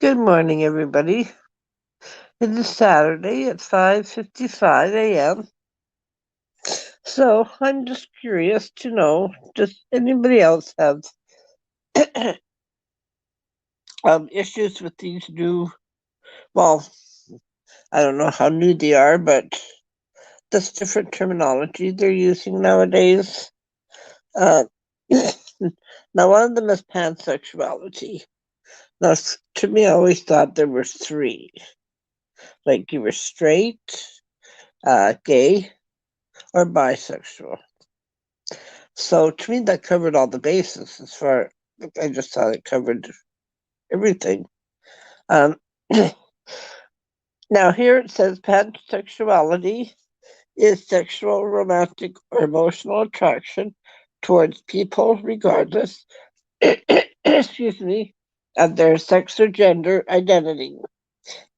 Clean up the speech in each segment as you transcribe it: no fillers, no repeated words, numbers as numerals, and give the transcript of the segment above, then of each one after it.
Good morning, everybody. It is Saturday at 5:55 a.m. So I'm just curious to know, does anybody else have issues with these new, well, I don't know how new they are, but this different terminology they're using nowadays? Uh, now, one of them is pansexuality. Now, to me, I always thought there were three. Like you were straight, gay, or bisexual. So to me, that covered all the bases. As far I just thought it covered everything. Um, now here it says pansexuality is sexual, romantic, or emotional attraction towards people, regardless, excuse me, of their sex or gender identity.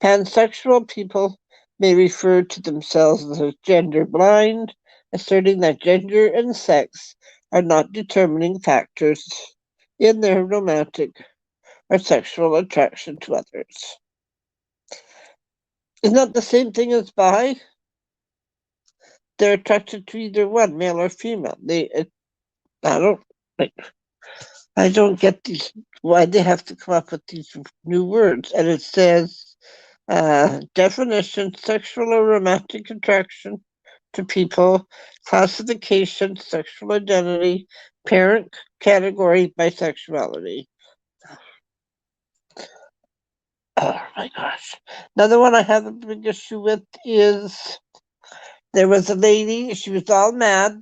Pansexual people may refer to themselves as gender blind, asserting that gender and sex are not determining factors in their romantic or sexual attraction to others. Isn't that the same thing as bi? They're attracted to either one, male or female. I don't like. I don't get these. Why they have to come up with these new words? And it says definition: sexual or romantic attraction to people, classification, sexual identity, parent category, bisexuality. Oh my gosh. Another one I have a big issue with is there was a lady, she was all mad.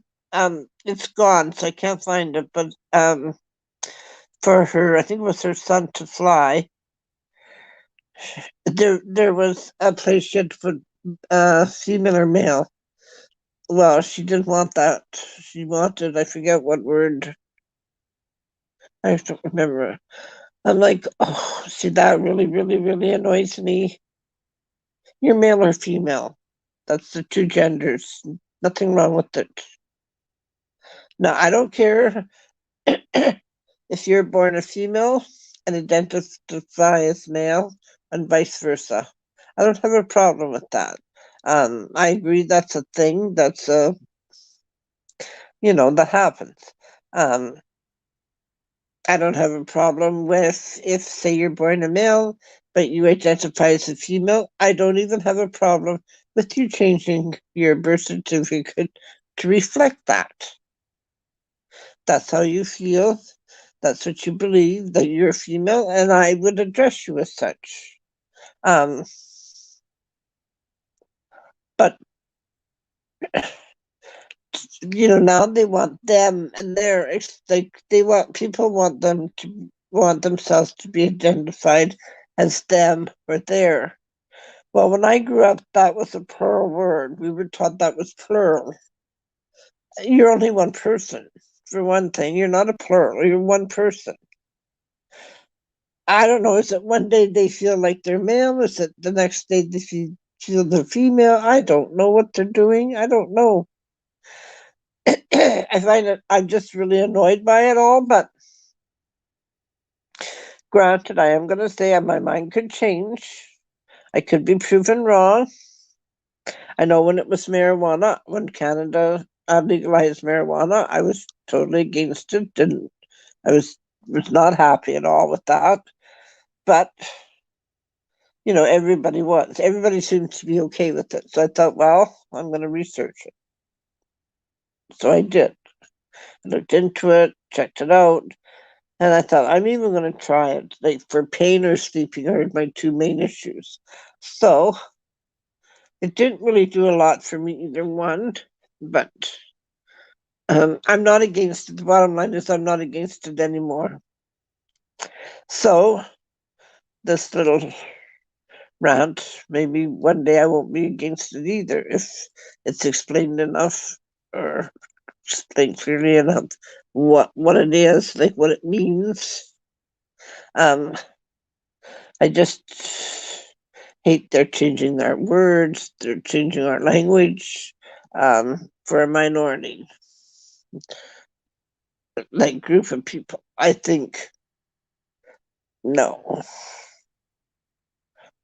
It's gone, so I can't find it, but for her, I think it was her son to fly. There was a place she had to put female or male. Well, she didn't want that. She wanted, I forget what word. I don't remember. I'm like, oh, see, that really, really, really annoys me. You're male or female. That's the two genders. Nothing wrong with it. No, I don't care if you're born a female and identify as male and vice versa. I don't have a problem with that. I agree that's a thing that's that happens. Um, I don't have a problem with if, say, you're born a male, but you identify as a female. I don't even have a problem with you changing your birth certificate to reflect that. That's how you feel. That's what you believe, that you're female, and I would address you as such. Um, but now they want them, and like they want people want themselves to be identified as them or their. Well, when I grew up, that was a plural word. We were taught that was plural. You're only one person, for one thing. You're not a plural. You're one person. I don't know. Is it one day they feel like they're male? Is it the next day they feel they're female? I don't know what they're doing. I don't know. I find it, I'm just really annoyed by it all, but granted, I am going to say my mind could change. I could be proven wrong. I know when it was marijuana, when Canada legalized marijuana, I was totally against it. Didn't I was not happy at all with that. But everybody seems to be okay with it. So I thought, well, I'm going to research it. So I did. I looked into it, checked it out, and I thought I'm even going to try it. Like for pain or sleeping are my two main issues. So it didn't really do a lot for me either one, but I'm not against it. The bottom line is I'm not against it anymore. So this little rant, maybe one day I won't be against it either if it's explained enough or explained clearly enough what it is, like what it means. Um, I just hate they're changing their words, they're changing our language for a minority, like group of people. I think no.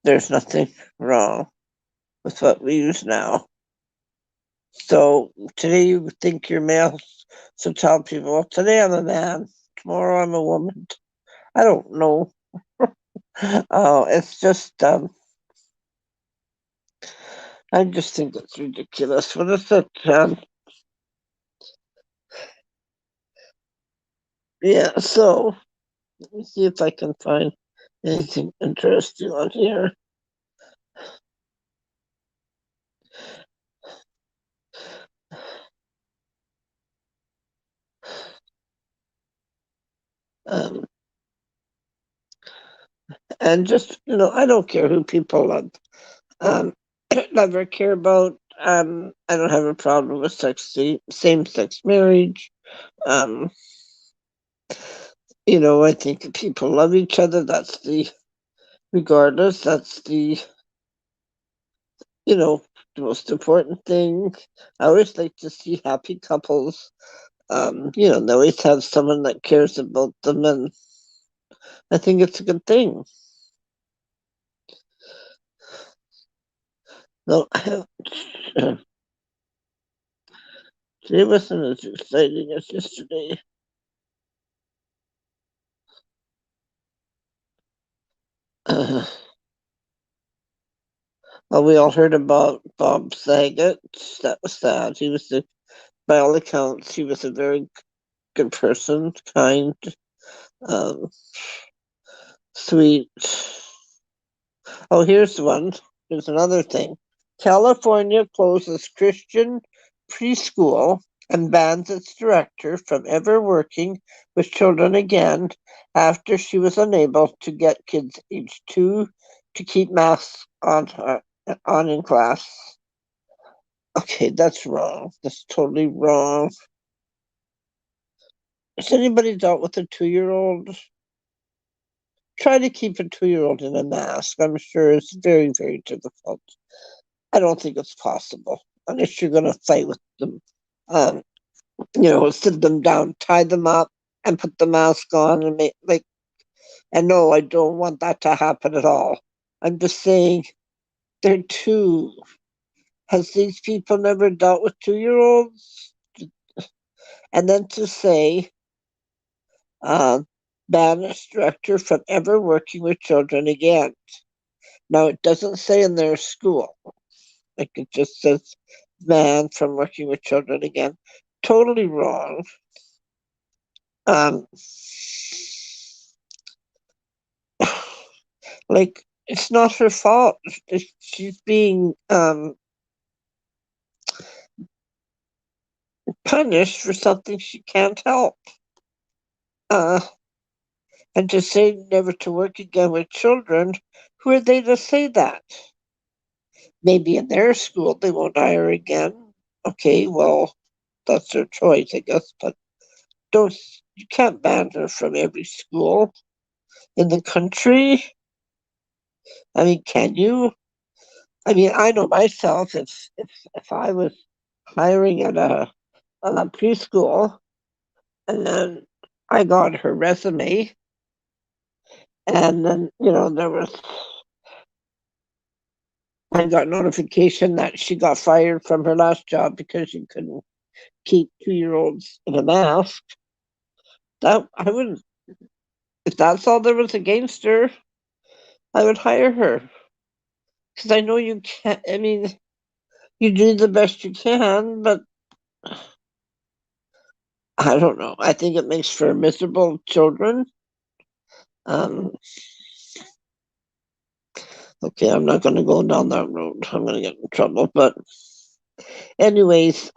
There's nothing wrong with what we use now. So today you think you're male, so tell people, well, today I'm a man, tomorrow I'm a woman. I don't know. Oh, it's just, I just think it's ridiculous. What is it? Yeah, so let me see if I can find anything interesting on here. Um, and just, I don't care who people love. Um, never care about. I don't have a problem with same-sex marriage. Um, I think if people love each other. Regardless, that's you know, the most important thing. I always like to see happy couples. They always have someone that cares about them, and I think it's a good thing. No, today wasn't as exciting as yesterday. Uh, well, we all heard about Bob Saget. That was sad. By all accounts, he was a very good person, kind, um, sweet. Oh, here's one. Here's another thing. California closes Christian preschool and bans its director from ever working with children again after she was unable to get kids aged 2 to keep masks on in class. Okay, that's wrong. That's totally wrong. Has anybody dealt with a 2-year-old? Try to keep a 2-year-old in a mask. I'm sure it's very, very difficult. I don't think it's possible unless you're going to fight with them. Um, sit them down, tie them up, and put the mask on, and make like. And no, I don't want that to happen at all. I'm just saying they're two. Has these people never dealt with 2-year-olds? And then to say, uh, banish director from ever working with children again. Now it doesn't say in their school. Like it just says ban from working with children again. Totally wrong. Um, like it's not her fault. She's being punished for something she can't help. Uh, and to say never to work again with children, who are they to say that? Maybe in their school they won't hire again. Okay, well, that's their choice, I guess. But don't you can't ban her from every school in the country. I mean, can you? I mean, I know myself. If I was hiring at a preschool, and then I got her resume, and then I got notification that she got fired from her last job because she couldn't keep 2-year-olds in a mask. That I wouldn't. If that's all there was against her, I would hire her because I know you can't. I mean, you do the best you can, but I don't know. I think it makes for miserable children. Um, okay, I'm not going to go down that road. I'm going to get in trouble. But anyways,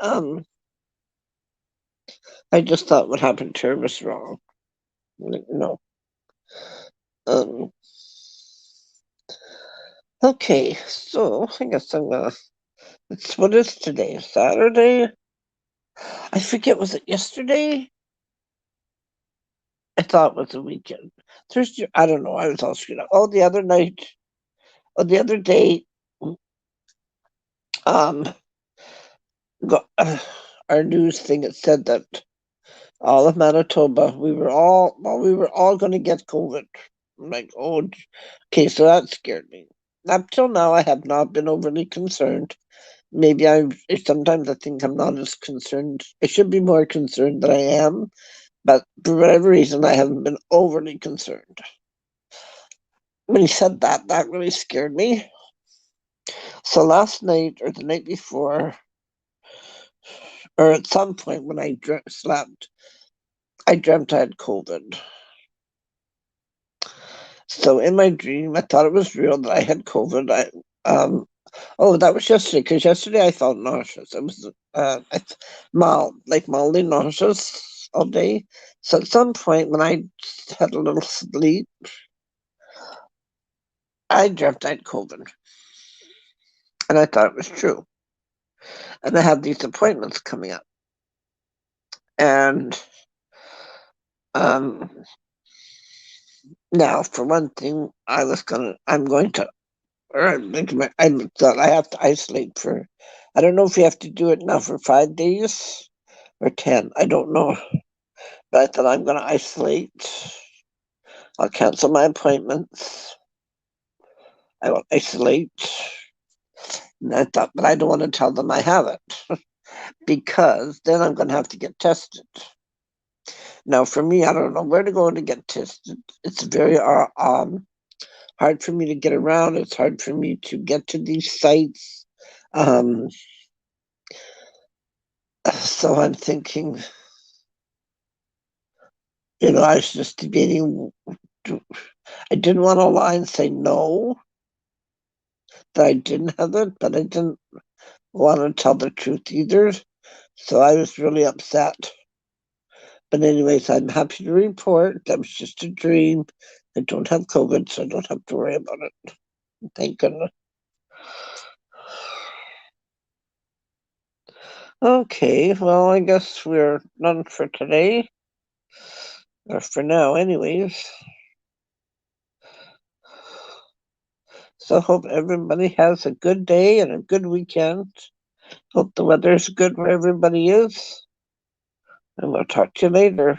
I just thought what happened to her was wrong. No. Um, okay, so I guess I'm gonna. It's what is today? Saturday? I forget. Was it yesterday? I thought it was the weekend. Thursday. I don't know. I was all screwed up. Oh, the other night. Oh, the other day. Um, got, our news thing. It said that all of Manitoba, we were all going to get COVID. I'm like, oh, okay, so that scared me. up till now, I have not been overly concerned. Maybe sometimes I think I'm not as concerned. I should be more concerned than I am, but for whatever reason, I haven't been overly concerned. When he said that, that really scared me. So last night or the night before, or at some point when I slept, I dreamt I had COVID. So in my dream, I thought it was real that I had COVID. Oh, that was yesterday, because yesterday I felt nauseous. It was mildly nauseous all day. So at some point when I had a little sleep, I dreamt I had COVID, and I thought it was true. And I had these appointments coming up, and um, now for one thing, I'm going to, or I thought I have to isolate for. I don't know if you have to do it now for 5 days or 10. I don't know. But I thought I'm going to isolate. I'll cancel my appointments. I will isolate. And I thought, but I don't want to tell them I have it because then I'm going to have to get tested. Now, for me, I don't know where to go to get tested. It's very hard for me to get around. It's hard for me to get to these sites. Um, so I'm thinking, I was just debating. I didn't want to lie and say no, that I didn't have it, but I didn't want to tell the truth either. So I was really upset. But anyways, I'm happy to report that was just a dream. I don't have COVID, so I don't have to worry about it. Thank goodness. Okay, well, I guess we're done for today. Or for now, anyways. So hope everybody has a good day and a good weekend. Hope the weather's good where everybody is. And we'll talk to you later.